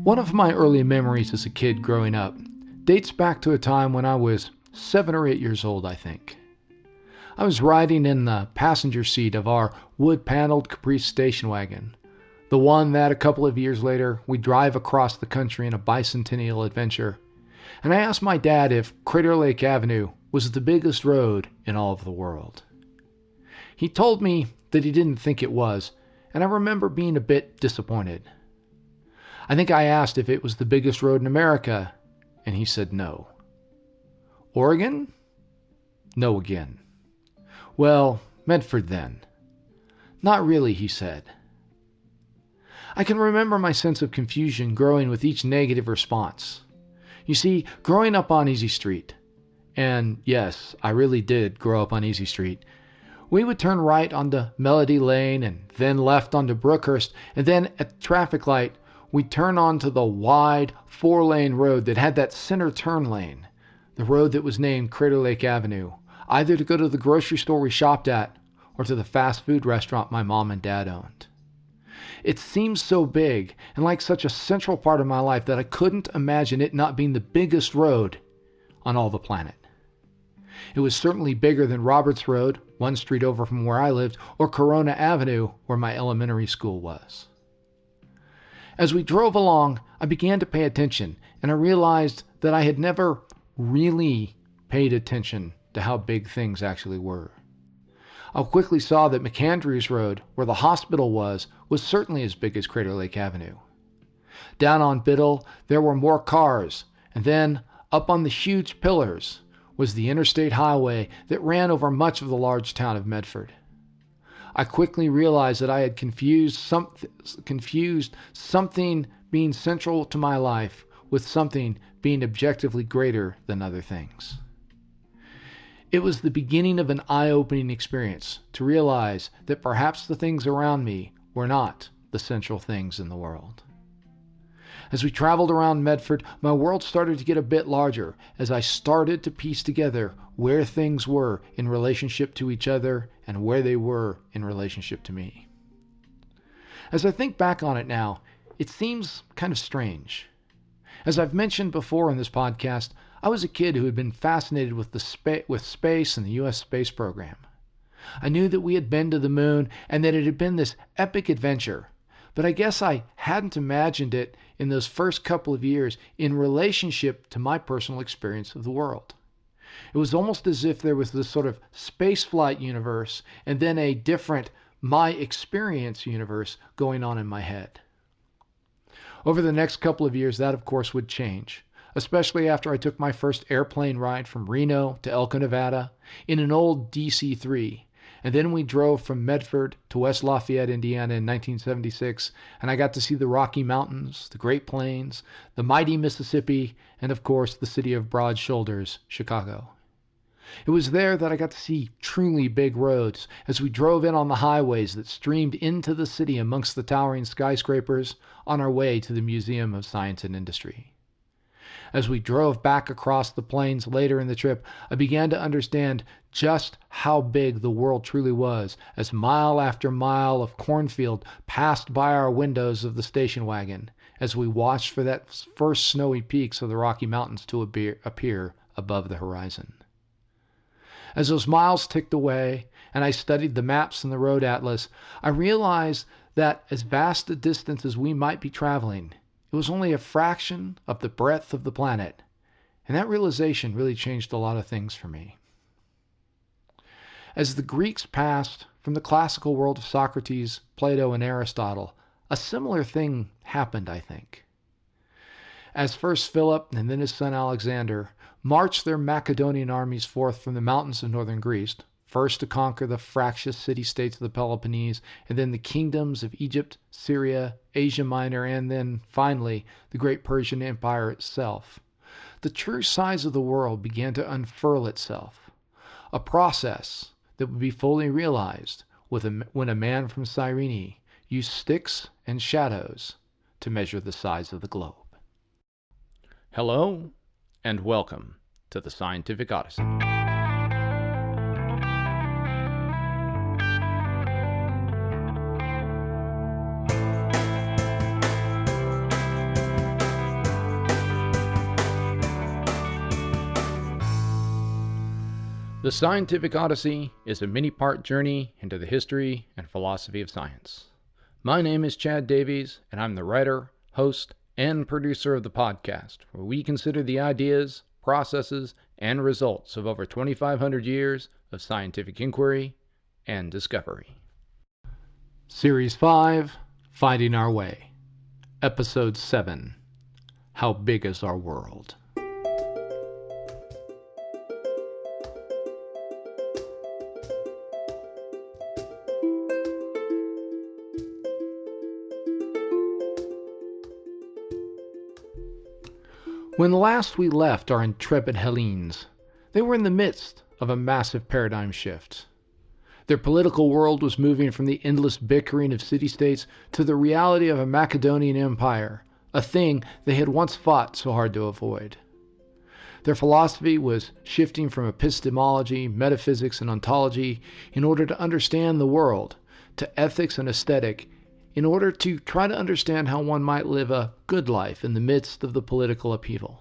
One of my early memories as a kid growing up dates back to a time when I was 7 or 8 years old, I think. I was riding in the passenger seat of our wood-paneled Caprice station wagon, the one that a couple of years later we drive across the country in a bicentennial adventure, and I asked my dad if Crater Lake Avenue was the biggest road in all of the world. He told me that he didn't think it was, and I remember being a bit disappointed. I think I asked if it was the biggest road in America, and he said no. Oregon? No again. Well, Medford then. Not really, he said. I can remember my sense of confusion growing with each negative response. You see, growing up on Easy Street, and yes, I really did grow up on Easy Street, we would turn right onto Melody Lane and then left onto Brookhurst, and then at the traffic light, we'd turn onto the wide 4-lane road that had that center turn lane, the road that was named Crater Lake Avenue, either to go to the grocery store we shopped at or to the fast food restaurant my mom and dad owned. It seemed so big and like such a central part of my life that I couldn't imagine it not being the biggest road on all the planet. It was certainly bigger than Roberts Road, one street over from where I lived, or Corona Avenue, where my elementary school was. As we drove along, I began to pay attention, and I realized that I had never really paid attention to how big things actually were. I quickly saw that McAndrews Road, where the hospital was certainly as big as Crater Lake Avenue. Down on Biddle, there were more cars, and then, up on the huge pillars, was the interstate highway that ran over much of the large town of Medford. I quickly realized that I had confused something being central to my life with something being objectively greater than other things. It was the beginning of an eye-opening experience to realize that perhaps the things around me were not the central things in the world. As we traveled around Medford, my world started to get a bit larger as I started to piece together where things were in relationship to each other and where they were in relationship to me. As I think back on it now, it seems kind of strange. As I've mentioned before in this podcast, I was a kid who had been fascinated with space and the U.S. space program. I knew that we had been to the moon and that it had been this epic adventure, but I guess I hadn't imagined it in those first couple of years in relationship to my personal experience of the world. It was almost as if there was this sort of spaceflight universe and then a different my experience universe going on in my head. Over the next couple of years, that of course would change, especially after I took my first airplane ride from Reno to Elko, Nevada in an old DC-3. And then we drove from Medford to West Lafayette, Indiana in 1976, and I got to see the Rocky Mountains, the Great Plains, the mighty Mississippi, and of course the city of broad shoulders, Chicago. It was there that I got to see truly big roads as we drove in on the highways that streamed into the city amongst the towering skyscrapers on our way to the Museum of Science and Industry. As we drove back across the plains later in the trip, I began to understand just how big the world truly was as mile after mile of cornfield passed by our windows of the station wagon as we watched for that first snowy peaks of the Rocky Mountains to appear above the horizon. As those miles ticked away and I studied the maps and the road atlas, I realized that as vast a distance as we might be traveling, it was only a fraction of the breadth of the planet, and that realization really changed a lot of things for me. As the Greeks passed from the classical world of Socrates, Plato, and Aristotle, a similar thing happened, I think. As first Philip and then his son Alexander marched their Macedonian armies forth from the mountains of northern Greece, first to conquer the fractious city-states of the Peloponnese, and then the kingdoms of Egypt, Syria, Asia Minor, and then, finally, the great Persian Empire itself. The true size of the world began to unfurl itself, a process that would be fully realized when a man from Cyrene used sticks and shadows to measure the size of the globe. Hello, and welcome to the Scientific Odyssey. The Scientific Odyssey is a many-part journey into the history and philosophy of science. My name is Chad Davies, and I'm the writer, host, and producer of the podcast, where we consider the ideas, processes, and results of over 2,500 years of scientific inquiry and discovery. Series 5, Finding Our Way. Episode 7, How Big is Our World? When last we left our intrepid Hellenes, they were in the midst of a massive paradigm shift. Their political world was moving from the endless bickering of city-states to the reality of a Macedonian empire, a thing they had once fought so hard to avoid. Their philosophy was shifting from epistemology, metaphysics, and ontology in order to understand the world, to ethics and aesthetic, in order to try to understand how one might live a good life in the midst of the political upheaval.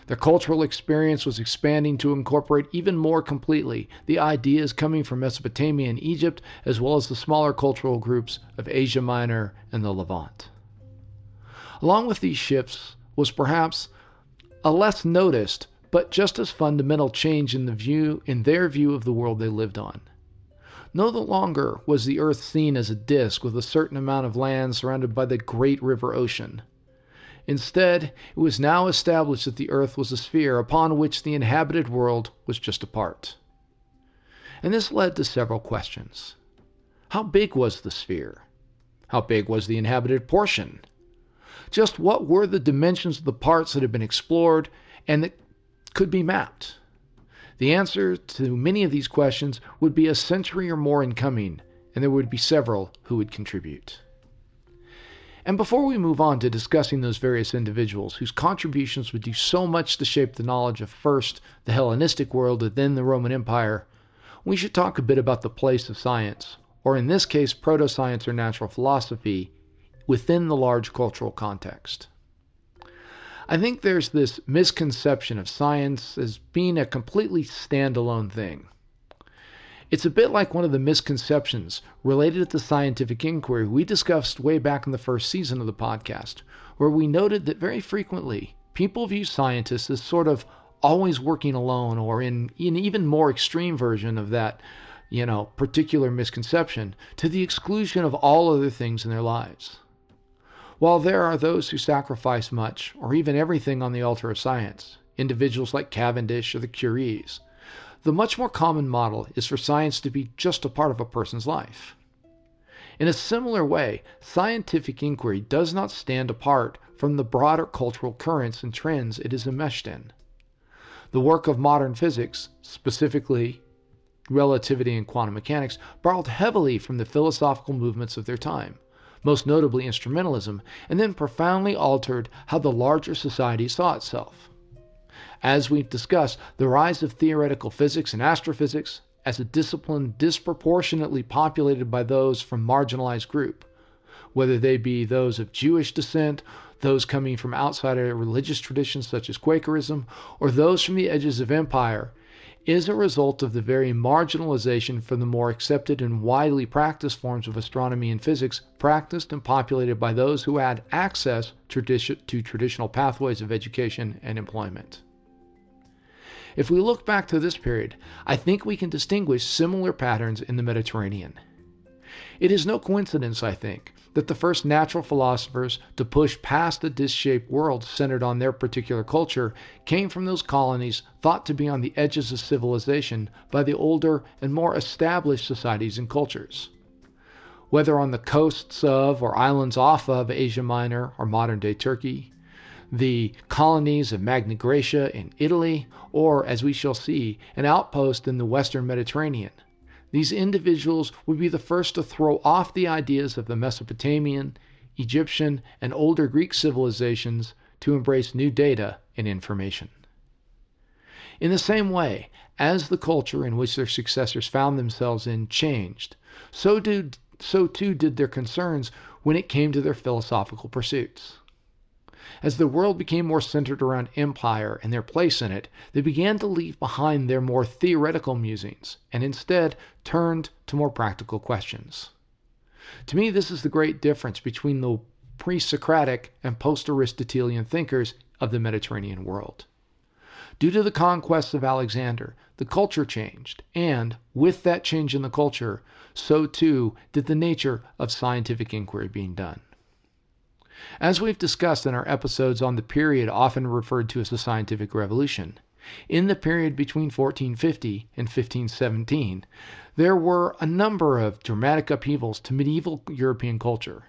Their cultural experience was expanding to incorporate even more completely the ideas coming from Mesopotamia and Egypt, as well as the smaller cultural groups of Asia Minor and the Levant. Along with these shifts was perhaps a less noticed, but just as fundamental change in their view of the world they lived on. No longer was the Earth seen as a disk with a certain amount of land surrounded by the great river ocean. Instead, it was now established that the Earth was a sphere upon which the inhabited world was just a part. And this led to several questions. How big was the sphere? How big was the inhabited portion? Just what were the dimensions of the parts that had been explored and that could be mapped? The answer to many of these questions would be a century or more in coming, and there would be several who would contribute. And before we move on to discussing those various individuals whose contributions would do so much to shape the knowledge of first the Hellenistic world and then the Roman Empire, we should talk a bit about the place of science, or in this case proto-science or natural philosophy, within the large cultural context. I think there's this misconception of science as being a completely standalone thing. It's a bit like one of the misconceptions related to scientific inquiry we discussed way back in the first season of the podcast, where we noted that very frequently people view scientists as sort of always working alone, or in an even more extreme version of that, particular misconception, to the exclusion of all other things in their lives. While there are those who sacrifice much, or even everything on the altar of science, individuals like Cavendish or the Curies, the much more common model is for science to be just a part of a person's life. In a similar way, scientific inquiry does not stand apart from the broader cultural currents and trends it is enmeshed in. The work of modern physics, specifically relativity and quantum mechanics, borrowed heavily from the philosophical movements of their time, most notably instrumentalism, and then profoundly altered how the larger society saw itself. As we've discussed, the rise of theoretical physics and astrophysics as a discipline disproportionately populated by those from marginalized group, whether they be those of Jewish descent, those coming from outside of religious traditions such as Quakerism, or those from the edges of empire, is a result of the very marginalization from the more accepted and widely practiced forms of astronomy and physics practiced and populated by those who had access to traditional pathways of education and employment. If we look back to this period, I think we can distinguish similar patterns in the Mediterranean. It is no coincidence, I think, that the first natural philosophers to push past the disc-shaped world centered on their particular culture came from those colonies thought to be on the edges of civilization by the older and more established societies and cultures. Whether on the coasts of or islands off of Asia Minor or modern-day Turkey, the colonies of Magna Graecia in Italy, or, as we shall see, an outpost in the Western Mediterranean, these individuals would be the first to throw off the ideas of the Mesopotamian, Egyptian, and older Greek civilizations to embrace new data and information. In the same way, as the culture in which their successors found themselves in changed, so too did their concerns when it came to their philosophical pursuits. As the world became more centered around empire and their place in it, they began to leave behind their more theoretical musings and instead turned to more practical questions. To me, this is the great difference between the pre-Socratic and post-Aristotelian thinkers of the Mediterranean world. Due to the conquests of Alexander, the culture changed, and with that change in the culture, so too did the nature of scientific inquiry being done. As we've discussed in our episodes on the period often referred to as the Scientific Revolution, in the period between 1450 and 1517, there were a number of dramatic upheavals to medieval European culture,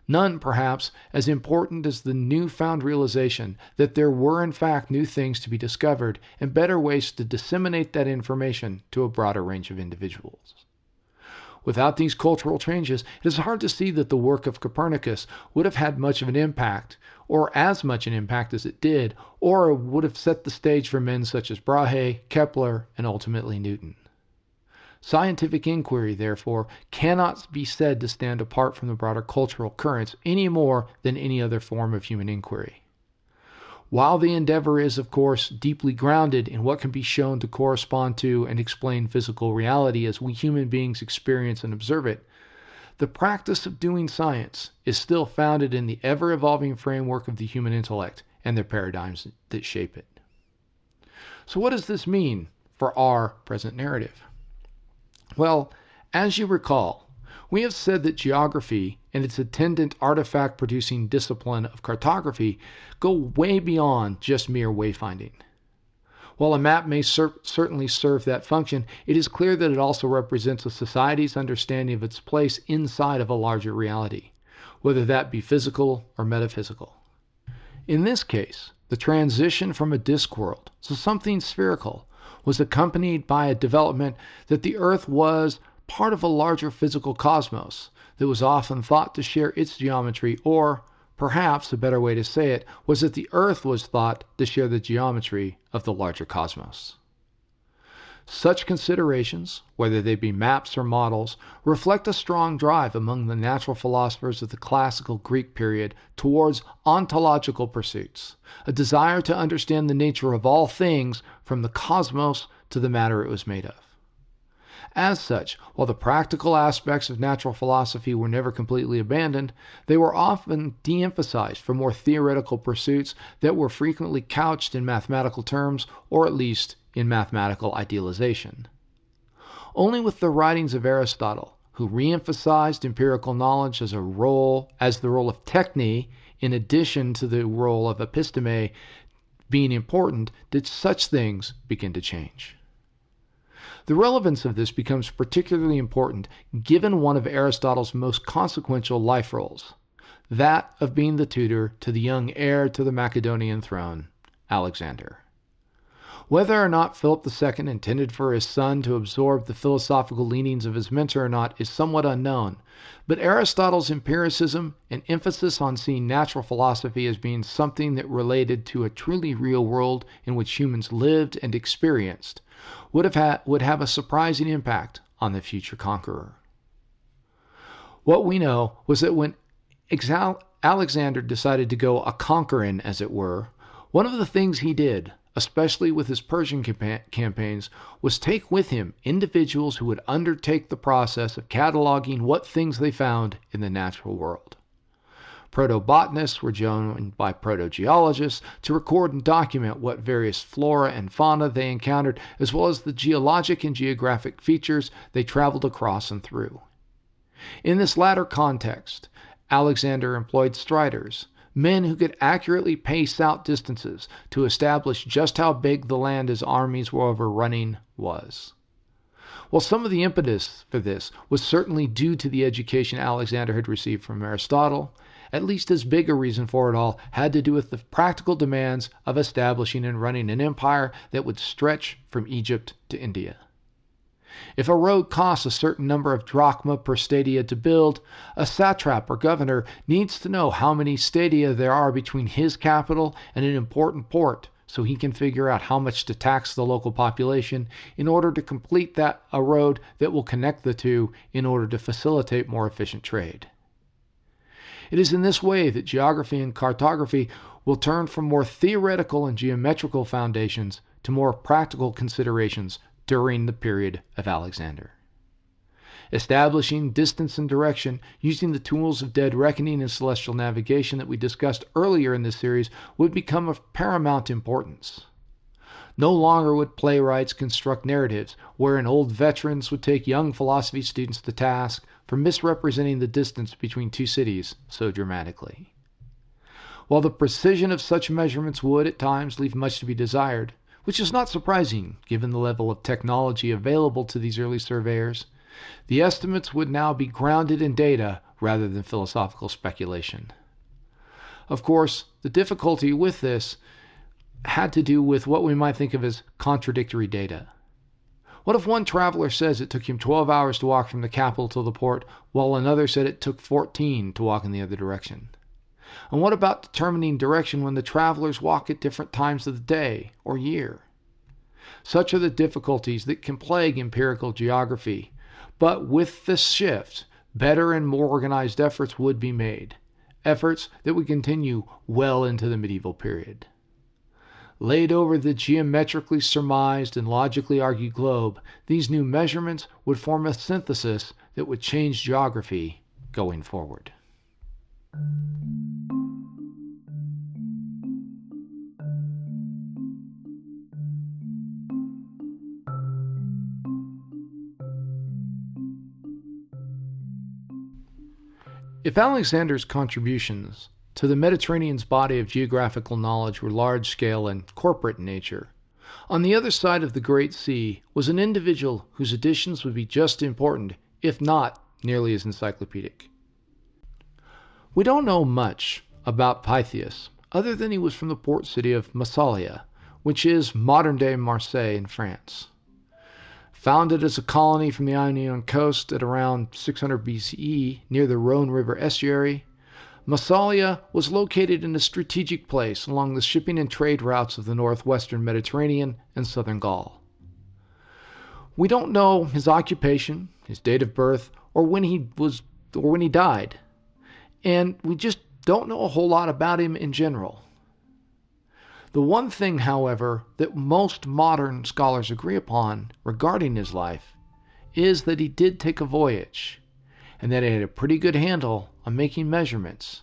none perhaps as important as the newfound realization that there were in fact new things to be discovered and better ways to disseminate that information to a broader range of individuals. Without these cultural changes, it is hard to see that the work of Copernicus would have had much of an impact, or as much an impact as it did, or would have set the stage for men such as Brahe, Kepler, and ultimately Newton. Scientific inquiry, therefore, cannot be said to stand apart from the broader cultural currents any more than any other form of human inquiry. While the endeavor is, of course, deeply grounded in what can be shown to correspond to and explain physical reality as we human beings experience and observe it, the practice of doing science is still founded in the ever-evolving framework of the human intellect and the paradigms that shape it. So what does this mean for our present narrative? Well, as you recall, we have said that geography and its attendant artifact-producing discipline of cartography go way beyond just mere wayfinding. While a map may certainly serve that function, it is clear that it also represents a society's understanding of its place inside of a larger reality, whether that be physical or metaphysical. In this case, the transition from a disk world to something spherical was accompanied by a development that the Earth was part of a larger physical cosmos that was often thought to share its geometry, or perhaps a better way to say it was that the Earth was thought to share the geometry of the larger cosmos. Such considerations, whether they be maps or models, reflect a strong drive among the natural philosophers of the classical Greek period towards ontological pursuits, a desire to understand the nature of all things from the cosmos to the matter it was made of. As such, while the practical aspects of natural philosophy were never completely abandoned, they were often de-emphasized for more theoretical pursuits that were frequently couched in mathematical terms, or at least in mathematical idealization. Only with the writings of Aristotle, who re-emphasized empirical knowledge as the role of techne, in addition to the role of episteme being important, did such things begin to change. The relevance of this becomes particularly important given one of Aristotle's most consequential life roles, that of being the tutor to the young heir to the Macedonian throne, Alexander. Whether or not Philip II intended for his son to absorb the philosophical leanings of his mentor or not is somewhat unknown, but Aristotle's empiricism and emphasis on seeing natural philosophy as being something that related to a truly real world in which humans lived and experienced would have a surprising impact on the future conqueror. What we know was that when Alexander decided to go a-conquerin', as it were, one of the things he did, especially with his Persian campaigns, was take with him individuals who would undertake the process of cataloging what things they found in the natural world. Proto-botanists were joined by proto-geologists to record and document what various flora and fauna they encountered, as well as the geologic and geographic features they traveled across and through. In this latter context, Alexander employed striders, men who could accurately pace out distances to establish just how big the land his armies were overrunning was. While some of the impetus for this was certainly due to the education Alexander had received from Aristotle, at least as big a reason for it all had to do with the practical demands of establishing and running an empire that would stretch from Egypt to India. If a road costs a certain number of drachma per stadia to build, a satrap or governor needs to know how many stadia there are between his capital and an important port, so he can figure out how much to tax the local population in order to complete a road that will connect the two in order to facilitate more efficient trade. It is in this way that geography and cartography will turn from more theoretical and geometrical foundations to more practical considerations during the period of Alexander. Establishing distance and direction using the tools of dead reckoning and celestial navigation that we discussed earlier in this series would become of paramount importance. No longer would playwrights construct narratives wherein old veterans would take young philosophy students to task for misrepresenting the distance between two cities so dramatically. While the precision of such measurements would at times leave much to be desired, which is not surprising given the level of technology available to these early surveyors, the estimates would now be grounded in data rather than philosophical speculation. Of course, the difficulty with this had to do with what we might think of as contradictory data. What if one traveler says it took him 12 hours to walk from the capital to the port, while another said it took 14 to walk in the other direction? And what about determining direction when the travelers walk at different times of the day or year? Such are the difficulties that can plague empirical geography. But with this shift, better and more organized efforts would be made, efforts that would continue well into the medieval period. Laid over the geometrically surmised and logically argued globe, these new measurements would form a synthesis that would change geography going forward. If Alexander's contributions to the Mediterranean's body of geographical knowledge were large-scale and corporate in nature, on the other side of the Great Sea was an individual whose additions would be just as important, if not nearly as encyclopedic. We don't know much about Pytheas, other than he was from the port city of Massalia, which is modern-day Marseille in France. Founded as a colony from the Ionian coast at around 600 BCE near the Rhone River estuary, Massalia was located in a strategic place along the shipping and trade routes of the northwestern Mediterranean and southern Gaul. We don't know his occupation, his date of birth, or when he died, and we just don't know a whole lot about him in general. The one thing, however, that most modern scholars agree upon regarding his life is that he did take a voyage, and that he had a pretty good handle on making measurements,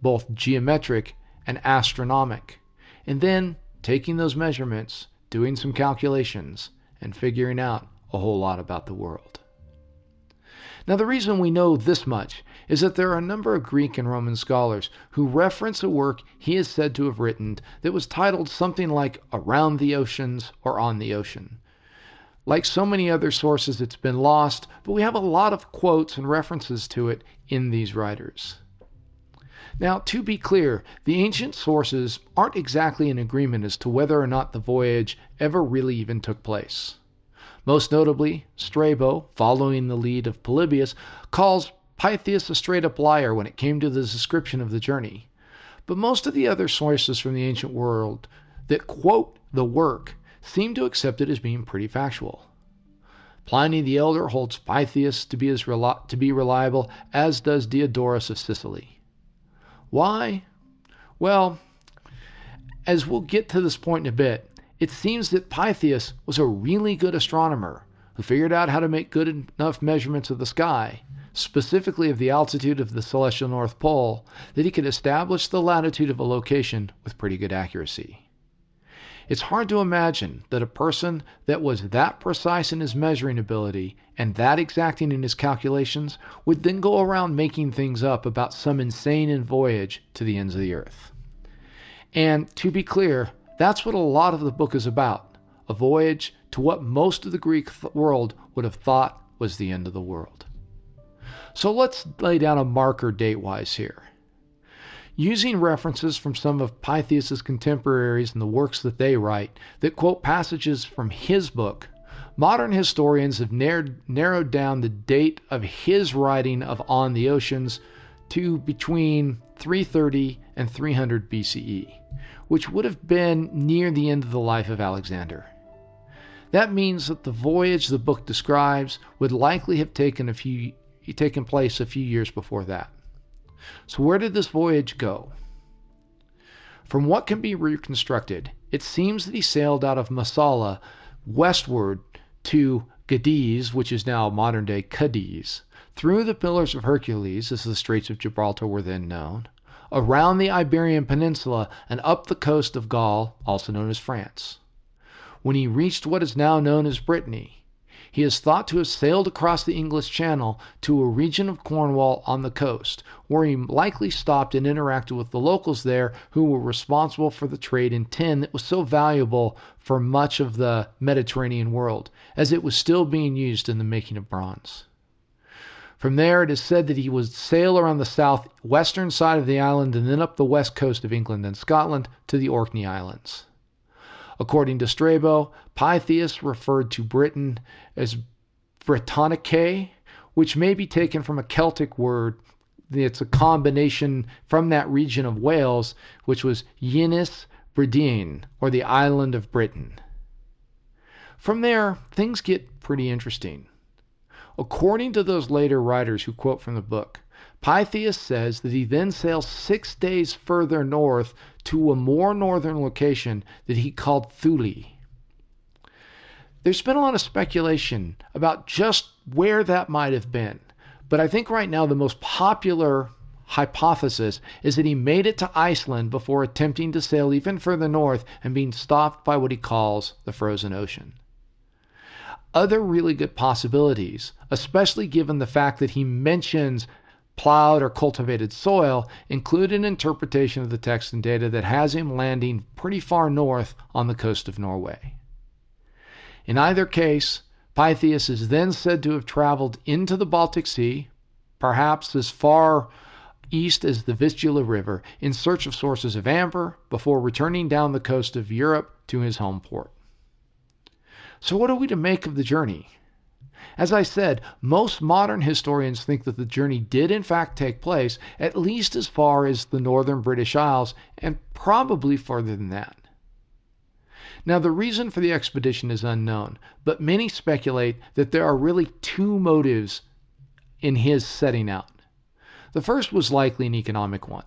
both geometric and astronomic, and then taking those measurements, doing some calculations, and figuring out a whole lot about the world. Now, the reason we know this much is that there are a number of Greek and Roman scholars who reference a work he is said to have written that was titled something like Around the Oceans or On the Ocean. Like so many other sources, it's been lost, but we have a lot of quotes and references to it in these writers. Now, to be clear, the ancient sources aren't exactly in agreement as to whether or not the voyage ever really even took place. Most notably, Strabo, following the lead of Polybius, calls Pytheas a straight-up liar when it came to the description of the journey. But most of the other sources from the ancient world that quote the work seem to accept it as being pretty factual. Pliny the Elder holds Pytheas to be reliable, as does Diodorus of Sicily. Why? Well, as we'll get to this point in a bit, it seems that Pytheas was a really good astronomer who figured out how to make good enough measurements of the sky, specifically of the altitude of the celestial North Pole, that he could establish the latitude of a location with pretty good accuracy. It's hard to imagine that a person that was that precise in his measuring ability and that exacting in his calculations would then go around making things up about some insane voyage to the ends of the earth. And to be clear, that's what a lot of the book is about, a voyage to what most of the Greek world would have thought was the end of the world. So let's lay down a marker date-wise here. Using references from some of Pytheas' contemporaries and the works that they write that quote passages from his book, modern historians have narrowed down the date of his writing of On the Oceans to between 330 and 300 BCE, which would have been near the end of the life of Alexander. That means that the voyage the book describes would likely have taken place a few years before that. So where did this voyage go? From what can be reconstructed, it seems that he sailed out of Masala westward to Cadiz, which is now modern-day Cadiz, through the Pillars of Hercules, as the Straits of Gibraltar were then known, around the Iberian Peninsula and up the coast of Gaul, also known as France. When he reached what is now known as Brittany, he is thought to have sailed across the English Channel to a region of Cornwall on the coast, where he likely stopped and interacted with the locals there who were responsible for the trade in tin that was so valuable for much of the Mediterranean world, as it was still being used in the making of bronze. From there, it is said that he would sail around the southwestern side of the island and then up the west coast of England and Scotland to the Orkney Islands. According to Strabo, Pytheas referred to Britain as Britannicae, which may be taken from a Celtic word. It's a combination from that region of Wales, which was Ynys Brydain, or the island of Britain. From there, things get pretty interesting. According to those later writers who quote from the book, Pytheas says that he then sails 6 days further north to a more northern location that he called Thule. There's been a lot of speculation about just where that might have been, but I think right now the most popular hypothesis is that he made it to Iceland before attempting to sail even further north and being stopped by what he calls the frozen ocean. Other really good possibilities, especially given the fact that he mentions plowed or cultivated soil, include an interpretation of the text and data that has him landing pretty far north on the coast of Norway. In either case, Pytheas is then said to have traveled into the Baltic Sea, perhaps as far east as the Vistula River, in search of sources of amber, before returning down the coast of Europe to his home port. So what are we to make of the journey? As I said, most modern historians think that the journey did in fact take place at least as far as the northern British Isles, and probably further than that. Now, the reason for the expedition is unknown, but many speculate that there are really two motives in his setting out. The first was likely an economic one.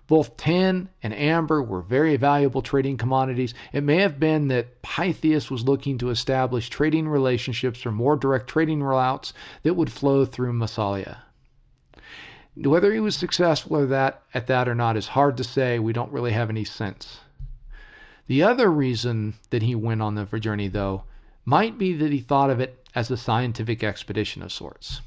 Both tin and amber were very valuable trading commodities. It may have been that Pytheas was looking to establish trading relationships or more direct trading routes that would flow through Massalia. Whether he was successful at that or not is hard to say. We don't really have any sense. The other reason that he went on the journey, though, might be that he thought of it as a scientific expedition of sorts.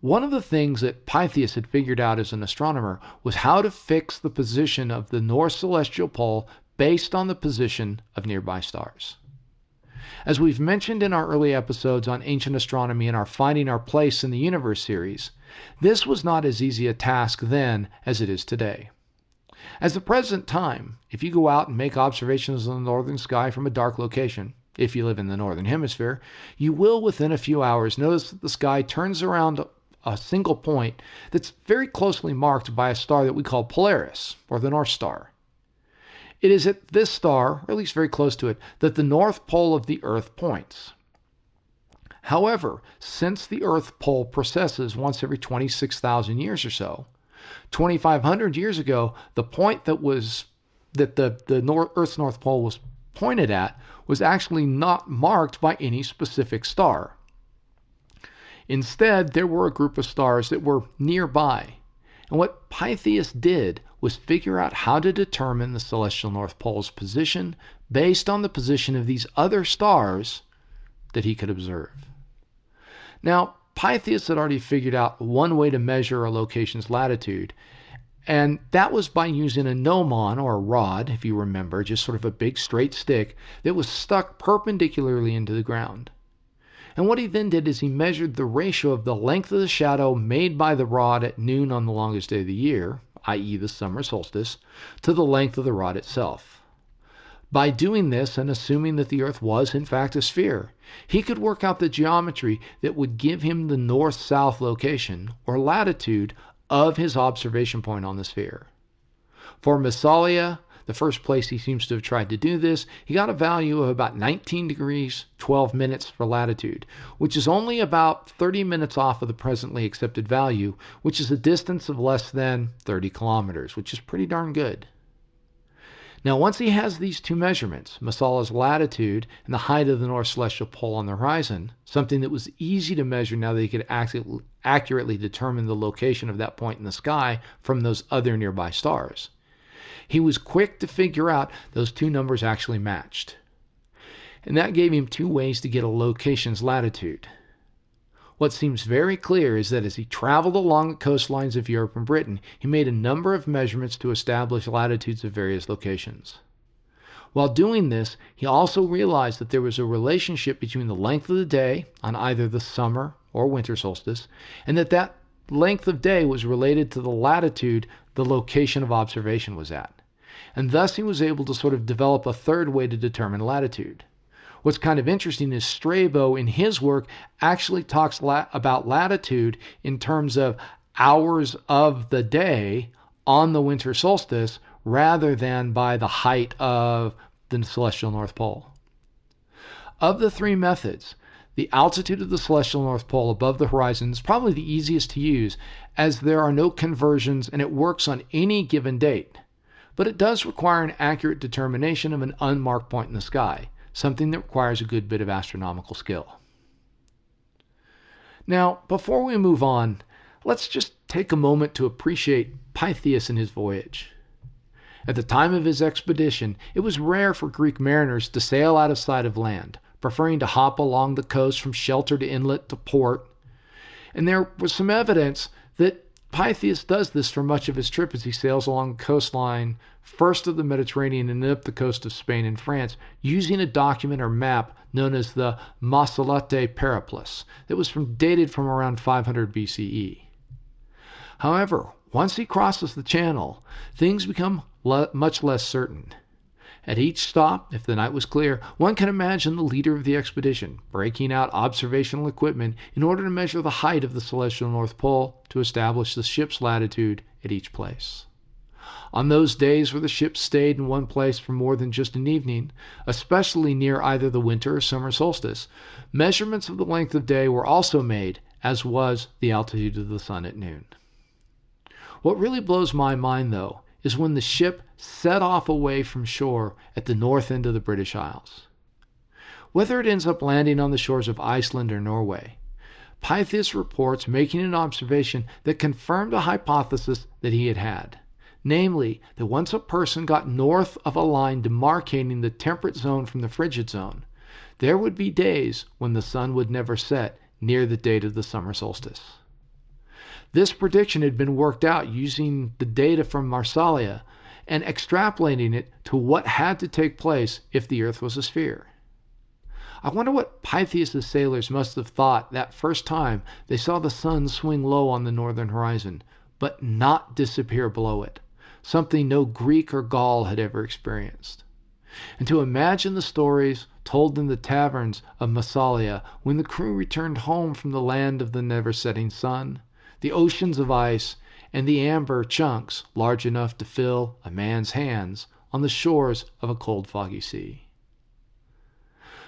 One of the things that Pytheas had figured out as an astronomer was how to fix the position of the North Celestial Pole based on the position of nearby stars. As we've mentioned in our early episodes on ancient astronomy and our Finding Our Place in the Universe series, this was not as easy a task then as it is today. At the present time, if you go out and make observations of the northern sky from a dark location, if you live in the northern hemisphere, you will within a few hours notice that the sky turns around a single point that's very closely marked by a star that we call Polaris, or the North Star. It is at this star, or at least very close to it, that the North Pole of the Earth points. However, since the Earth pole precesses once every 26,000 years or so, 2,500 years ago, the point that the Earth's North Pole was pointed at was actually not marked by any specific star. Instead, there were a group of stars that were nearby. And what Pytheas did was figure out how to determine the celestial North Pole's position based on the position of these other stars that he could observe. Now, Pytheas had already figured out one way to measure a location's latitude, and that was by using a gnomon, or a rod, if you remember, just sort of a big straight stick that was stuck perpendicularly into the ground. And what he then did is he measured the ratio of the length of the shadow made by the rod at noon on the longest day of the year, i.e. the summer solstice, to the length of the rod itself. By doing this, and assuming that the Earth was in fact a sphere, he could work out the geometry that would give him the north-south location, or latitude, of his observation point on the sphere. For Massalia, the first place he seems to have tried to do this, he got a value of about 19 degrees, 12 minutes for latitude, which is only about 30 minutes off of the presently accepted value, which is a distance of less than 30 kilometers, which is pretty darn good. Now, once he has these two measurements, Masala's latitude and the height of the North Celestial Pole on the horizon, something that was easy to measure now that he could accurately determine the location of that point in the sky from those other nearby stars, he was quick to figure out those two numbers actually matched. And that gave him two ways to get a location's latitude. What seems very clear is that as he traveled along the coastlines of Europe and Britain, he made a number of measurements to establish latitudes of various locations. While doing this, he also realized that there was a relationship between the length of the day on either the summer or winter solstice, and that length of day was related to the latitude the location of observation was at. And thus he was able to sort of develop a third way to determine latitude. What's kind of interesting is Strabo, in his work, actually talks about latitude in terms of hours of the day on the winter solstice rather than by the height of the celestial North Pole. Of the three methods, the altitude of the celestial North Pole above the horizon is probably the easiest to use, as there are no conversions and it works on any given date. But it does require an accurate determination of an unmarked point in the sky, something that requires a good bit of astronomical skill. Now, before we move on, let's just take a moment to appreciate Pytheas and his voyage. At the time of his expedition, it was rare for Greek mariners to sail out of sight of land, preferring to hop along the coast from shelter to inlet to port. And there was some evidence that Pytheas does this for much of his trip as he sails along the coastline, first of the Mediterranean and then up the coast of Spain and France, using a document or map known as the Massalate Periplus that was dated from around 500 BCE. However, once he crosses the channel, things become much less certain. At each stop, if the night was clear, one can imagine the leader of the expedition breaking out observational equipment in order to measure the height of the celestial North Pole to establish the ship's latitude at each place. On those days where the ship stayed in one place for more than just an evening, especially near either the winter or summer solstice, measurements of the length of day were also made, as was the altitude of the sun at noon. What really blows my mind, though, is when the ship set off away from shore at the north end of the British Isles. Whether it ends up landing on the shores of Iceland or Norway, Pytheas reports making an observation that confirmed a hypothesis that he had, namely that once a person got north of a line demarcating the temperate zone from the frigid zone, there would be days when the sun would never set near the date of the summer solstice. This prediction had been worked out using the data from Massalia and extrapolating it to what had to take place if the Earth was a sphere. I wonder what Pytheas' sailors must have thought that first time they saw the sun swing low on the northern horizon, but not disappear below it, something no Greek or Gaul had ever experienced. And to imagine the stories told in the taverns of Massalia when the crew returned home from the land of the never-setting sun, the oceans of ice, and the amber chunks large enough to fill a man's hands on the shores of a cold, foggy sea.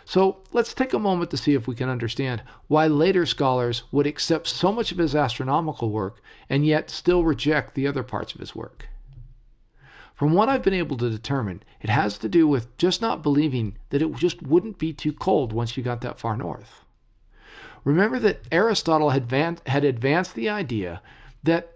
So let's take a moment to see if we can understand why later scholars would accept so much of his astronomical work and yet still reject the other parts of his work. From what I've been able to determine, it has to do with just not believing that it just wouldn't be too cold once you got that far north. Remember that Aristotle had advanced the idea that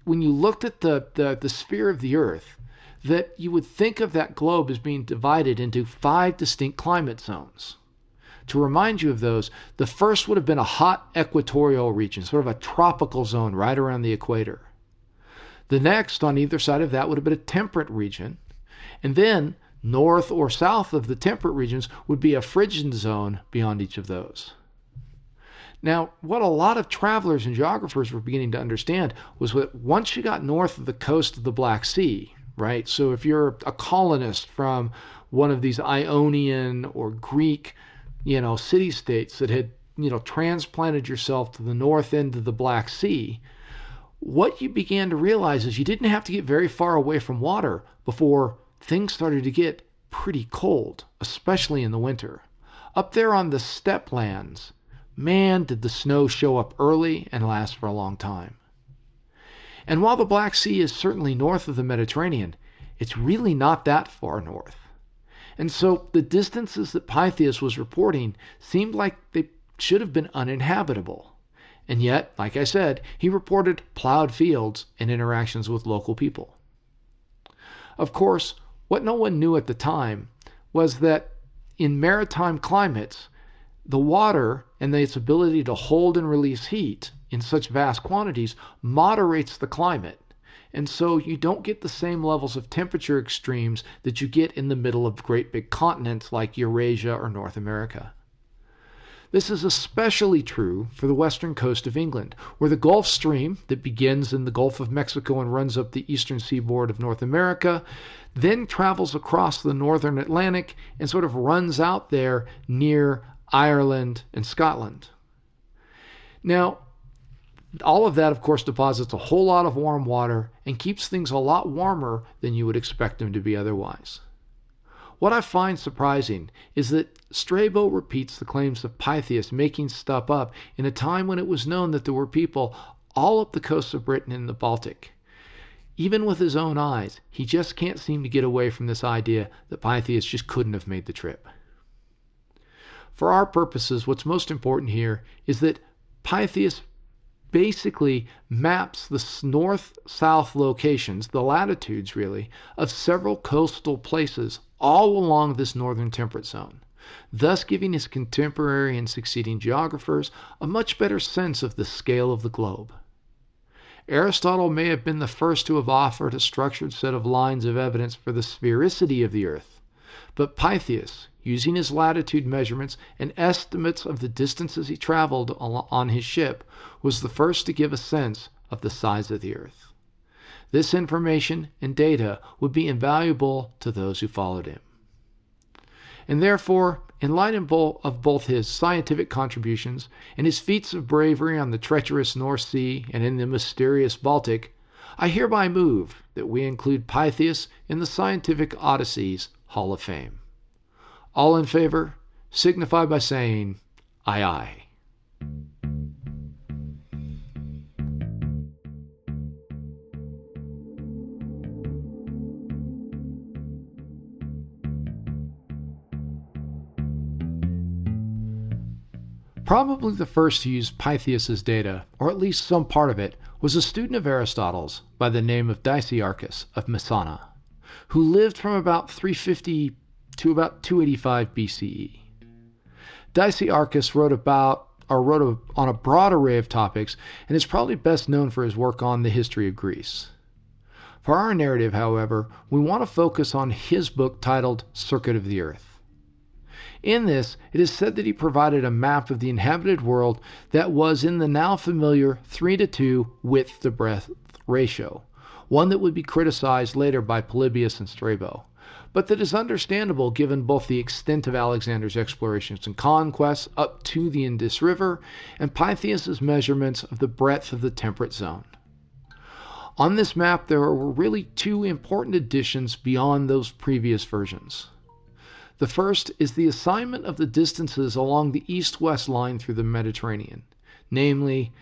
when you looked at the sphere of the Earth, that you would think of that globe as being divided into 5 distinct climate zones. To remind you of those, the first would have been a hot equatorial region, sort of a tropical zone right around the equator. The next, on either side of that, would have been a temperate region. And then, north or south of the temperate regions would be a frigid zone beyond each of those. Now, what a lot of travelers and geographers were beginning to understand was that once you got north of the coast of the Black Sea, right? So if you're a colonist from one of these Ionian or Greek, city-states that had, transplanted yourself to the north end of the Black Sea, what you began to realize is you didn't have to get very far away from water before things started to get pretty cold, especially in the winter. Up there on the steppe lands, man, did the snow show up early and last for a long time. And while the Black Sea is certainly north of the Mediterranean, it's really not that far north. And so the distances that Pytheas was reporting seemed like they should have been uninhabitable. And yet, like I said, he reported plowed fields and interactions with local people. Of course, what no one knew at the time was that in maritime climates, the water and its ability to hold and release heat in such vast quantities moderates the climate. And so you don't get the same levels of temperature extremes that you get in the middle of great big continents like Eurasia or North America. This is especially true for the western coast of England, where the Gulf Stream that begins in the Gulf of Mexico and runs up the eastern seaboard of North America, then travels across the northern Atlantic and sort of runs out there near Ireland and Scotland. Now, all of that, of course, deposits a whole lot of warm water and keeps things a lot warmer than you would expect them to be otherwise. What I find surprising is that Strabo repeats the claims of Pytheas making stuff up in a time when it was known that there were people all up the coast of Britain and the Baltic. Even with his own eyes, he just can't seem to get away from this idea that Pytheas just couldn't have made the trip. For our purposes, what's most important here is that Pytheas basically maps the north-south locations, the latitudes really, of several coastal places all along this northern temperate zone, thus giving his contemporary and succeeding geographers a much better sense of the scale of the globe. Aristotle may have been the first to have offered a structured set of lines of evidence for the sphericity of the earth, but Pytheas, using his latitude measurements and estimates of the distances he traveled on his ship, was the first to give a sense of the size of the earth. This information and data would be invaluable to those who followed him. And therefore, in light of both his scientific contributions and his feats of bravery on the treacherous North Sea and in the mysterious Baltic, I hereby move that we include Pytheas in the Scientific Odysseys Hall of Fame. All in favor, signify by saying, aye, aye. Probably the first to use Pytheas' data, or at least some part of it, was a student of Aristotle's by the name of Dicaearchus of Messana, who lived from about 350 to about 285 BCE. Dicaearchus wrote on a broad array of topics and is probably best known for his work on the history of Greece. For our narrative, however, we want to focus on his book titled Circuit of the Earth. In this, it is said that he provided a map of the inhabited world that was in the now familiar 3:2 width to breadth ratio, one that would be criticized later by Polybius and Strabo, but that is understandable given both the extent of Alexander's explorations and conquests up to the Indus River and Pytheas' measurements of the breadth of the temperate zone. On this map, there were really two important additions beyond those previous versions. The first is the assignment of the distances along the east-west line through the Mediterranean, namely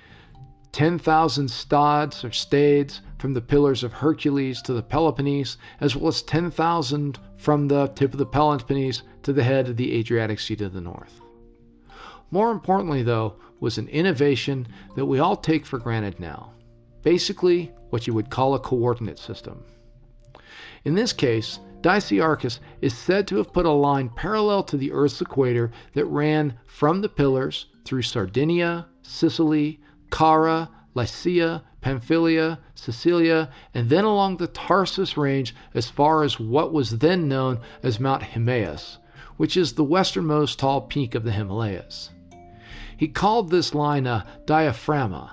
10,000 stads or stades from the Pillars of Hercules to the Peloponnese, as well as 10,000 from the tip of the Peloponnese to the head of the Adriatic Sea to the north. More importantly, though, was an innovation that we all take for granted now, basically what you would call a coordinate system. In this case, Dicaearchus is said to have put a line parallel to the Earth's equator that ran from the Pillars through Sardinia, Sicily, Cara, Lycia, Pamphylia, Sicilia, and then along the Tarsus range as far as what was then known as Mount Himaeus, which is the westernmost tall peak of the Himalayas. He called this line a diaphragma.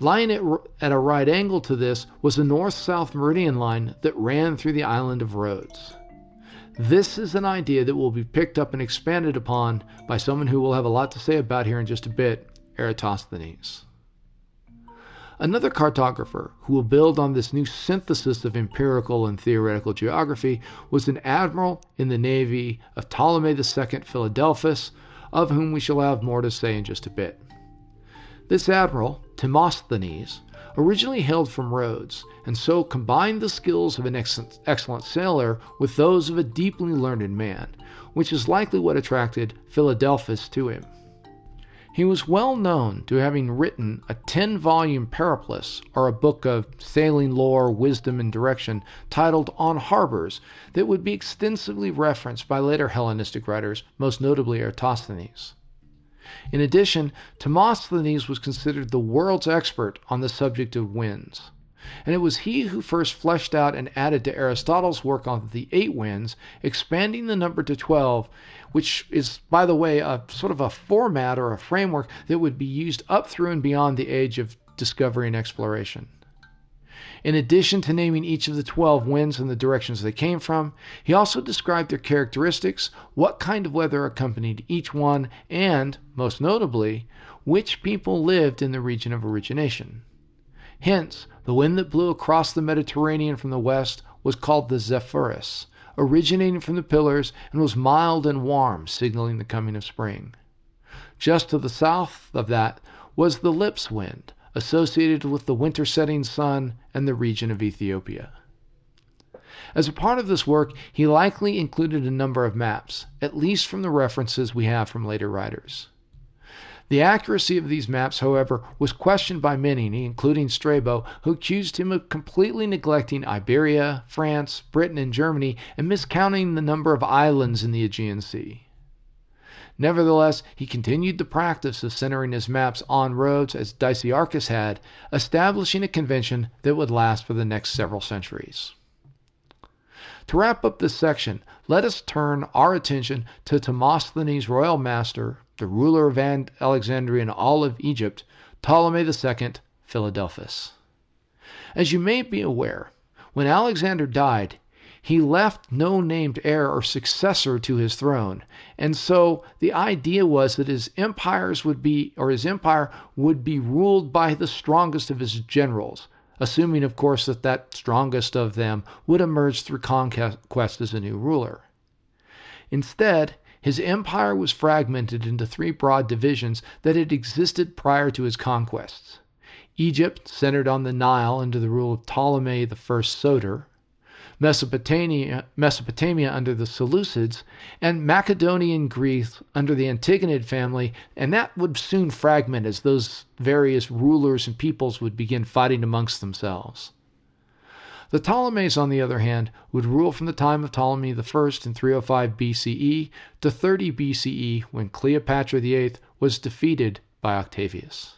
Lying at a right angle to this was a north-south meridian line that ran through the island of Rhodes. This is an idea that will be picked up and expanded upon by someone who will have a lot to say about here in just a bit, Eratosthenes. Another cartographer who will build on this new synthesis of empirical and theoretical geography was an admiral in the navy of Ptolemy II Philadelphus, of whom we shall have more to say in just a bit. This admiral, Demosthenes, originally hailed from Rhodes, and so combined the skills of an excellent sailor with those of a deeply learned man, which is likely what attracted Philadelphus to him. He was well known to having written a 10-volume periplus, or a book of sailing lore, wisdom, and direction, titled On Harbors, that would be extensively referenced by later Hellenistic writers, most notably Eratosthenes. In addition, Demosthenes was considered the world's expert on the subject of winds, and it was he who first fleshed out and added to Aristotle's work on the 8 winds, expanding the number to 12, which is, by the way, a sort of a format or a framework that would be used up through and beyond the age of discovery and exploration. In addition to naming each of the 12 winds and the directions they came from, he also described their characteristics, what kind of weather accompanied each one, and, most notably, which people lived in the region of origination. Hence, the wind that blew across the Mediterranean from the west was called the Zephyrus, originating from the Pillars, and was mild and warm, signaling the coming of spring. Just to the south of that was the Lips wind, associated with the winter-setting sun and the region of Ethiopia. As a part of this work, he likely included a number of maps, at least from the references we have from later writers. The accuracy of these maps, however, was questioned by many, including Strabo, who accused him of completely neglecting Iberia, France, Britain, and Germany, and miscounting the number of islands in the Aegean Sea. Nevertheless, he continued the practice of centering his maps on roads as Dicaearchus had, establishing a convention that would last for the next several centuries. To wrap up this section, let us turn our attention to Demosthenes' royal master, the ruler of Alexandria and all of Egypt, Ptolemy II Philadelphus. As you may be aware, when Alexander died, he left no named heir or successor to his throne, and so the idea was that his empire would be ruled by the strongest of his generals, assuming, of course, that strongest of them would emerge through conquest as a new ruler. Instead, his empire was fragmented into 3 broad divisions that had existed prior to his conquests. Egypt, centered on the Nile under the rule of Ptolemy I Soter, Mesopotamia under the Seleucids, and Macedonian Greece under the Antigonid family, and that would soon fragment as those various rulers and peoples would begin fighting amongst themselves. The Ptolemies, on the other hand, would rule from the time of Ptolemy I in 305 BCE to 30 BCE, when Cleopatra VIII was defeated by Octavius.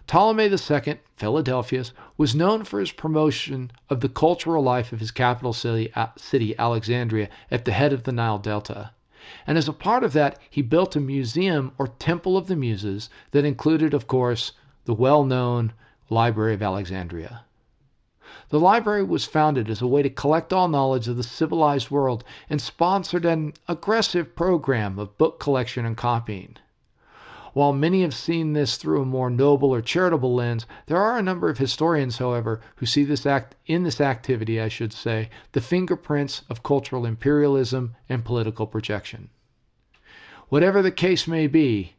Ptolemy II, Philadelphus, was known for his promotion of the cultural life of his capital city, Alexandria, at the head of the Nile Delta. And as a part of that, he built a museum or Temple of the Muses that included, of course, the well-known Library of Alexandria. The library was founded as a way to collect all knowledge of the civilized world and sponsored an aggressive program of book collection and copying. While many have seen this through a more noble or charitable lens, there are a number of historians, however, who see this activity, the fingerprints of cultural imperialism and political projection. Whatever the case may be,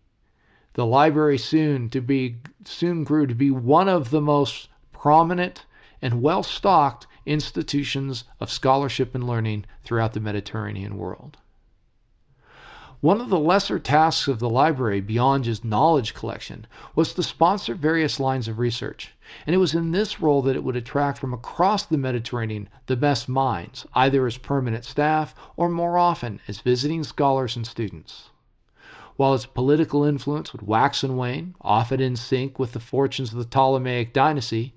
the library soon grew to be one of the most prominent and well-stocked institutions of scholarship and learning throughout the Mediterranean world. One of the lesser tasks of the library, beyond just knowledge collection, was to sponsor various lines of research, and it was in this role that it would attract from across the Mediterranean the best minds, either as permanent staff or more often as visiting scholars and students. While its political influence would wax and wane, often in sync with the fortunes of the Ptolemaic dynasty,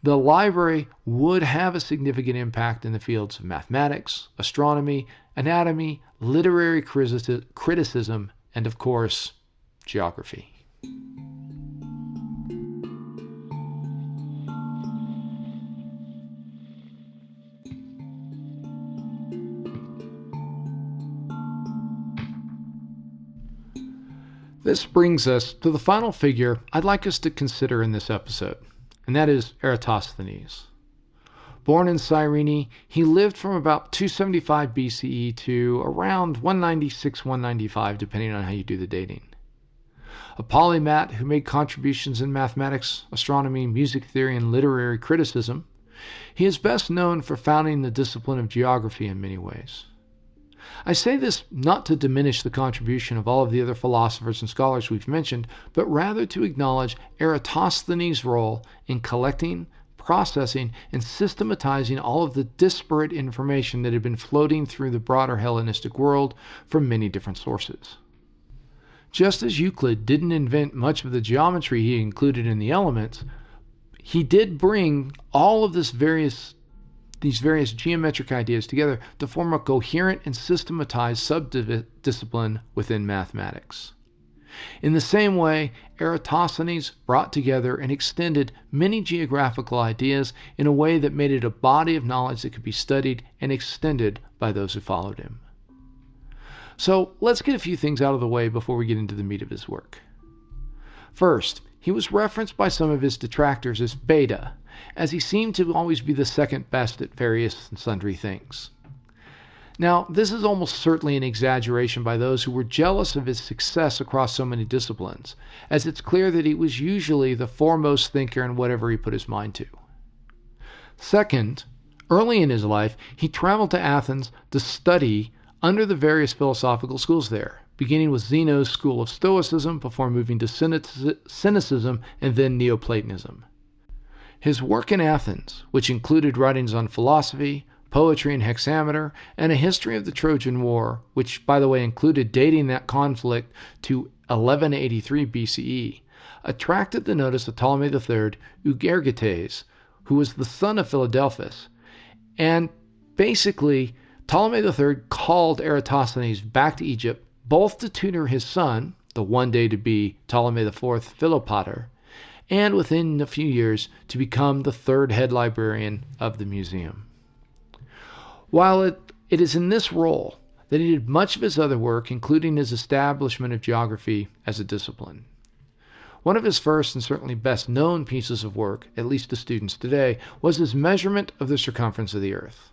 the library would have a significant impact in the fields of mathematics, astronomy, anatomy, literary criticism, and, of course, geography. This brings us to the final figure I'd like us to consider in this episode, and that is Eratosthenes. Born in Cyrene, he lived from about 275 BCE to around 196-195, depending on how you do the dating. A polymath who made contributions in mathematics, astronomy, music theory, and literary criticism, he is best known for founding the discipline of geography in many ways. I say this not to diminish the contribution of all of the other philosophers and scholars we've mentioned, but rather to acknowledge Eratosthenes' role in collecting, processing, and systematizing all of the disparate information that had been floating through the broader Hellenistic world from many different sources. Just as Euclid didn't invent much of the geometry he included in the Elements, he did bring all of these various geometric ideas together to form a coherent and systematized subdiscipline within mathematics. In the same way, Eratosthenes brought together and extended many geographical ideas in a way that made it a body of knowledge that could be studied and extended by those who followed him. So let's get a few things out of the way before we get into the meat of his work. First, he was referenced by some of his detractors as beta, as he seemed to always be the second best at various and sundry things. Now, this is almost certainly an exaggeration by those who were jealous of his success across so many disciplines, as it's clear that he was usually the foremost thinker in whatever he put his mind to. Second, early in his life, he traveled to Athens to study under the various philosophical schools there, beginning with Zeno's school of Stoicism before moving to Cynicism and then Neoplatonism. His work in Athens, which included writings on philosophy, poetry and hexameter, and a history of the Trojan War, which, by the way, included dating that conflict to 1183 BCE, attracted the notice of Ptolemy III Euergetes, who was the son of Philadelphus. And basically, Ptolemy III called Eratosthenes back to Egypt, both to tutor his son, the one day to be Ptolemy IV Philopator, and within a few years to become the third head librarian of the museum. While it is in this role that he did much of his other work, including his establishment of geography as a discipline. One of his first and certainly best known pieces of work, at least to students today, was his measurement of the circumference of the Earth.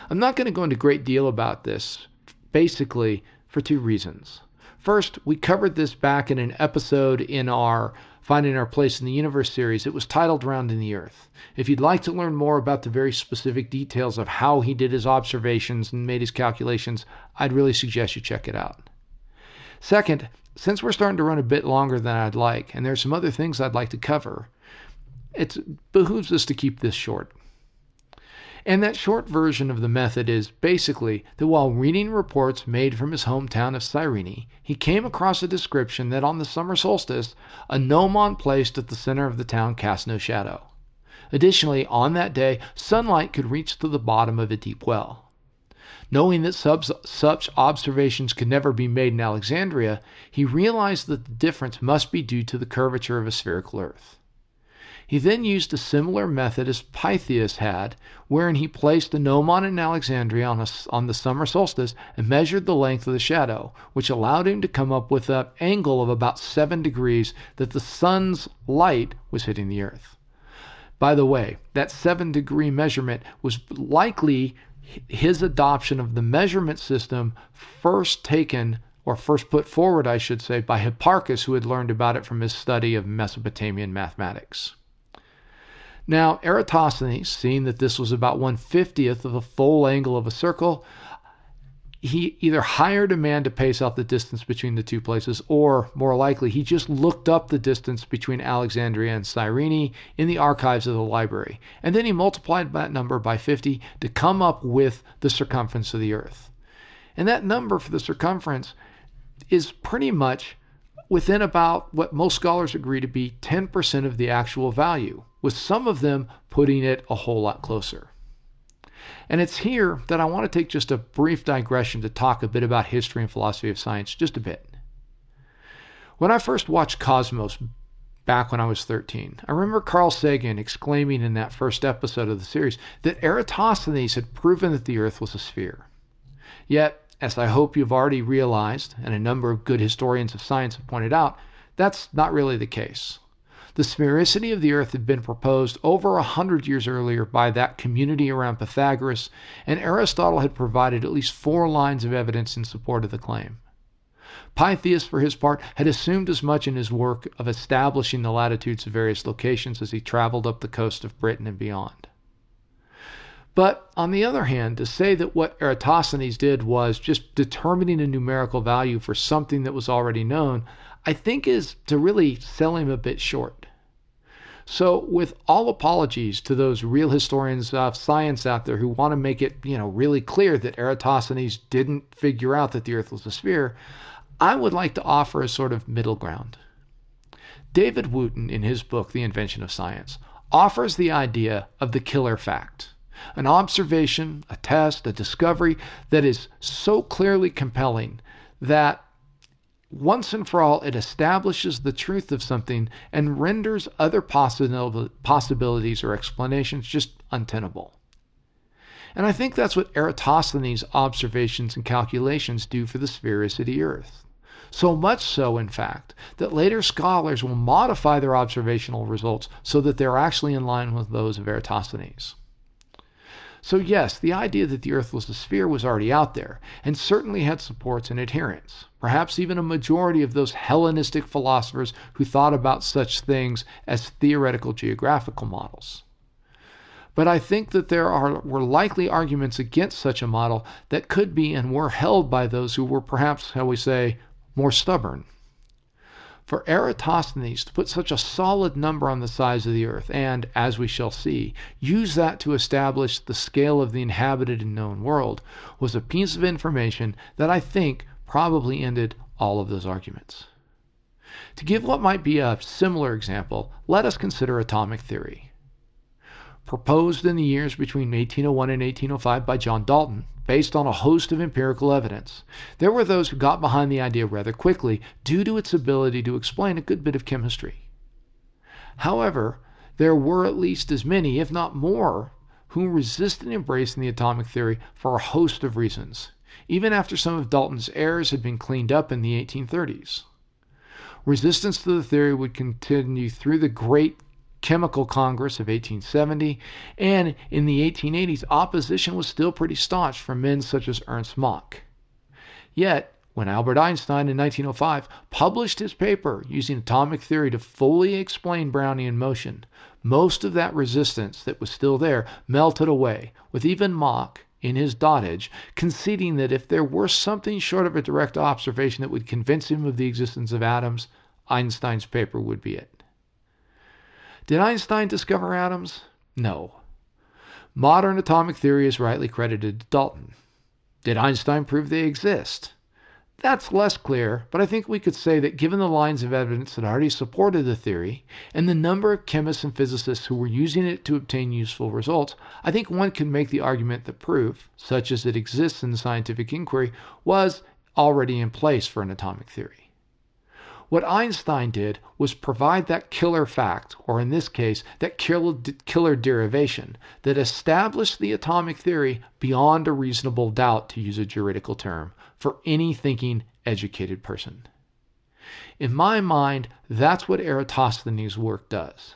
I'm not going to go into a great deal about this, basically for two reasons. First, we covered this back in an episode in our Finding Our Place in the Universe series. It was titled Rounding the Earth. If you'd like to learn more about the very specific details of how he did his observations and made his calculations, I'd really suggest you check it out. Second, since we're starting to run a bit longer than I'd like, and there's some other things I'd like to cover, it behooves us to keep this short. And that short version of the method is basically that while reading reports made from his hometown of Cyrene, he came across a description that on the summer solstice, a gnomon placed at the center of the town cast no shadow. Additionally, on that day, sunlight could reach to the bottom of a deep well. Knowing that such observations could never be made in Alexandria, he realized that the difference must be due to the curvature of a spherical Earth. He then used a similar method as Pytheas had, wherein he placed a gnomon in Alexandria on the summer solstice and measured the length of the shadow, which allowed him to come up with an angle of about 7 degrees that the sun's light was hitting the Earth. By the way, that 7-degree measurement was likely his adoption of the measurement system first put forward, I should say, by Hipparchus, who had learned about it from his study of Mesopotamian mathematics. Now, Eratosthenes, seeing that this was about 1/50th of the full angle of a circle, he either hired a man to pace out the distance between the two places, or, more likely, he just looked up the distance between Alexandria and Cyrene in the archives of the library, and then he multiplied that number by 50 to come up with the circumference of the Earth. And that number for the circumference is pretty much within about what most scholars agree to be 10% of the actual value, with some of them putting it a whole lot closer. And it's here that I want to take just a brief digression to talk a bit about history and philosophy of science, just a bit. When I first watched Cosmos back when I was 13, I remember Carl Sagan exclaiming in that first episode of the series that Eratosthenes had proven that the Earth was a sphere. Yet, as I hope you've already realized, and a number of good historians of science have pointed out, that's not really the case. The sphericity of the Earth had been proposed over 100 years earlier by that community around Pythagoras, and Aristotle had provided at least 4 lines of evidence in support of the claim. Pytheas, for his part, had assumed as much in his work of establishing the latitudes of various locations as he traveled up the coast of Britain and beyond. But on the other hand, to say that what Eratosthenes did was just determining a numerical value for something that was already known, I think is to really sell him a bit short. So with all apologies to those real historians of science out there who want to make it, really clear that Eratosthenes didn't figure out that the Earth was a sphere, I would like to offer a sort of middle ground. David Wooten, in his book, The Invention of Science, offers the idea of the killer fact. An observation, a test, a discovery that is so clearly compelling that once and for all it establishes the truth of something and renders other possibilities or explanations just untenable. And I think that's what Eratosthenes' observations and calculations do for the sphericity Earth. So much so, in fact, that later scholars will modify their observational results so that they're actually in line with those of Eratosthenes. So yes, the idea that the Earth was a sphere was already out there, and certainly had supports and adherents, perhaps even a majority of those Hellenistic philosophers who thought about such things as theoretical geographical models. But I think that were likely arguments against such a model that could be and were held by those who were perhaps, shall we say, more stubborn. For Eratosthenes to put such a solid number on the size of the Earth and, as we shall see, use that to establish the scale of the inhabited and known world was a piece of information that I think probably ended all of those arguments. To give what might be a similar example, let us consider atomic theory. Proposed in the years between 1801 and 1805 by John Dalton, based on a host of empirical evidence, there were those who got behind the idea rather quickly due to its ability to explain a good bit of chemistry. However, there were at least as many, if not more, who resisted embracing the atomic theory for a host of reasons, even after some of Dalton's errors had been cleaned up in the 1830s. Resistance to the theory would continue through the Great Chemical Congress of 1870, and in the 1880s, opposition was still pretty staunch from men such as Ernst Mach. Yet, when Albert Einstein in 1905 published his paper using atomic theory to fully explain Brownian motion, most of that resistance that was still there melted away, with even Mach, in his dotage, conceding that if there were something short of a direct observation that would convince him of the existence of atoms, Einstein's paper would be it. Did Einstein discover atoms? No. Modern atomic theory is rightly credited to Dalton. Did Einstein prove they exist? That's less clear, but I think we could say that given the lines of evidence that already supported the theory, and the number of chemists and physicists who were using it to obtain useful results, I think one can make the argument that proof, such as it exists in scientific inquiry, was already in place for an atomic theory. What Einstein did was provide that killer fact, or in this case, that killer derivation, that established the atomic theory beyond a reasonable doubt, to use a juridical term, for any thinking, educated person. In my mind, that's what Eratosthenes' work does.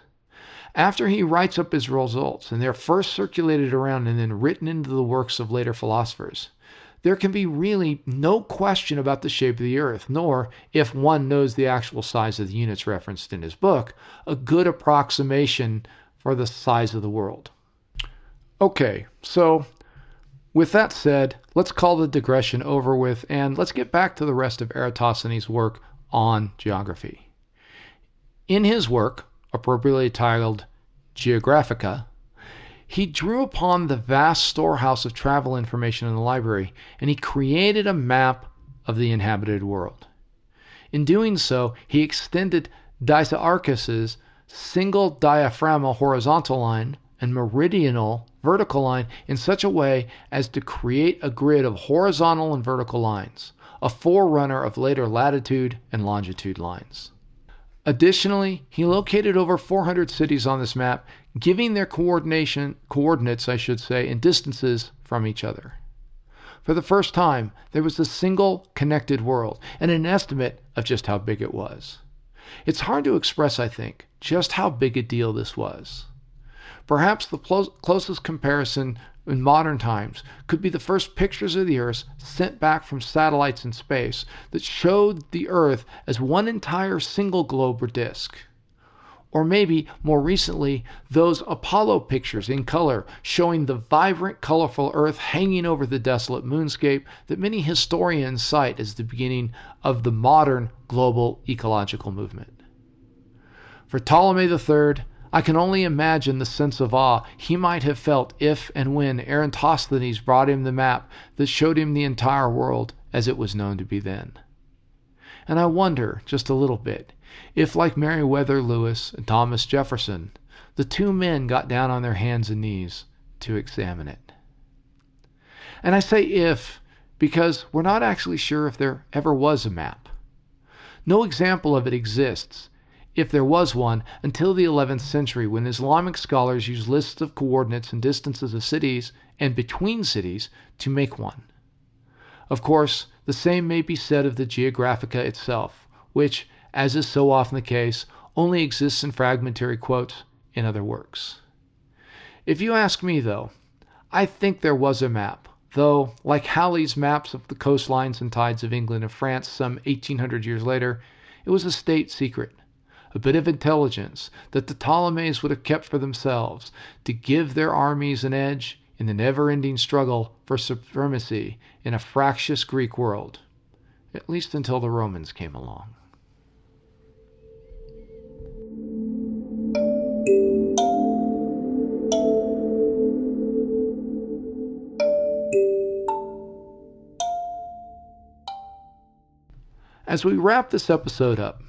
After he writes up his results, and they're first circulated around and then written into the works of later philosophers, there can be really no question about the shape of the Earth, nor, if one knows the actual size of the units referenced in his book, a good approximation for the size of the world. Okay, so with that said, let's call the digression over with, and let's get back to the rest of Eratosthenes' work on geography. In his work, appropriately titled Geographica, he drew upon the vast storehouse of travel information in the library, and he created a map of the inhabited world. In doing so, he extended Diaarchus's single diaphragmal horizontal line and meridional vertical line in such a way as to create a grid of horizontal and vertical lines, a forerunner of later latitude and longitude lines. Additionally, he located over 400 cities on this map, giving their coordinates, and distances from each other. For For the first time, there was a single connected world and an estimate of just how big it was. It's hard to express, I think, just how big a deal this was. Perhaps the closest comparison in modern times could be the first pictures of the Earth sent back from satellites in space that showed the Earth as one entire single globe or disk. Or maybe, more recently, those Apollo pictures in color showing the vibrant, colorful Earth hanging over the desolate moonscape that many historians cite as the beginning of the modern global ecological movement. For Ptolemy III, I can only imagine the sense of awe he might have felt if and when Eratosthenes brought him the map that showed him the entire world as it was known to be then. And I wonder, just a little bit, if, like Meriwether Lewis and Thomas Jefferson, the two men got down on their hands and knees to examine it. And I say if, because we're not actually sure if there ever was a map. No example of it exists, if there was one, until the 11th century, when Islamic scholars used lists of coordinates and distances of cities and between cities to make one. Of course, the same may be said of the Geographica itself, which, as is so often the case, only exists in fragmentary quotes in other works. If you ask me, though, I think there was a map, though, like Halley's maps of the coastlines and tides of England and France some 1800 years later, it was a state secret, a bit of intelligence that the Ptolemies would have kept for themselves to give their armies an edge in the never-ending struggle for supremacy in a fractious Greek world, at least until the Romans came along. As we wrap this episode up,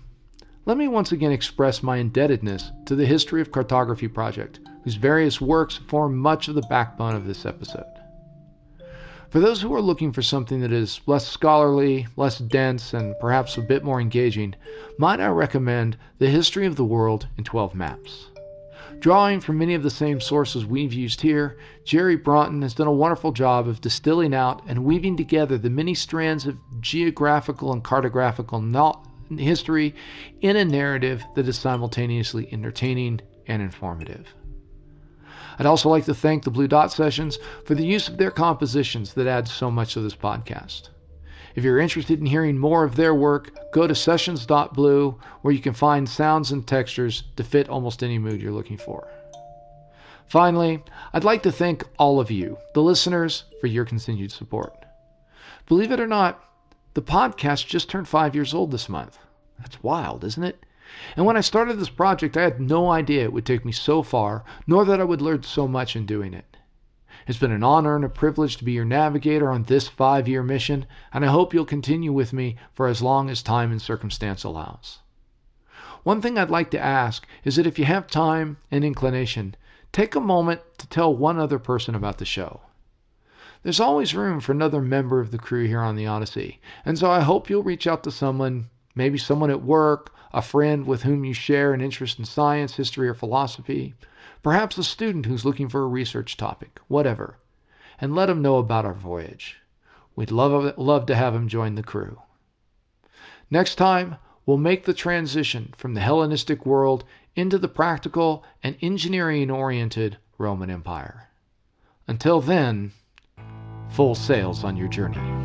let me once again express my indebtedness to the History of Cartography project, whose various works form much of the backbone of this episode. For those who are looking for something that is less scholarly, less dense, and perhaps a bit more engaging, might I recommend The History of the World in 12 Maps. Drawing from many of the same sources we've used here, Jerry Bronton has done a wonderful job of distilling out and weaving together the many strands of geographical and cartographical history in a narrative that is simultaneously entertaining and informative. I'd also like to thank the Blue Dot Sessions for the use of their compositions that add so much to this podcast. If you're interested in hearing more of their work, go to sessions.blue, where you can find sounds and textures to fit almost any mood you're looking for. Finally, I'd like to thank all of you, the listeners, for your continued support. Believe it or not, the podcast just turned 5 years old this month. That's wild, isn't it? And when I started this project, I had no idea it would take me so far, nor that I would learn so much in doing it. It's been an honor and a privilege to be your navigator on this 5-year mission, and I hope you'll continue with me for as long as time and circumstance allows. One thing I'd like to ask is that if you have time and inclination, take a moment to tell one other person about the show. There's always room for another member of the crew here on the Odyssey, and so I hope you'll reach out to someone, maybe someone at work, a friend with whom you share an interest in science, history, or philosophy, perhaps a student who's looking for a research topic, whatever, and let them know about our voyage. We'd love to have them join the crew. Next time, we'll make the transition from the Hellenistic world into the practical and engineering-oriented Roman Empire. Until then, full sails on your journey.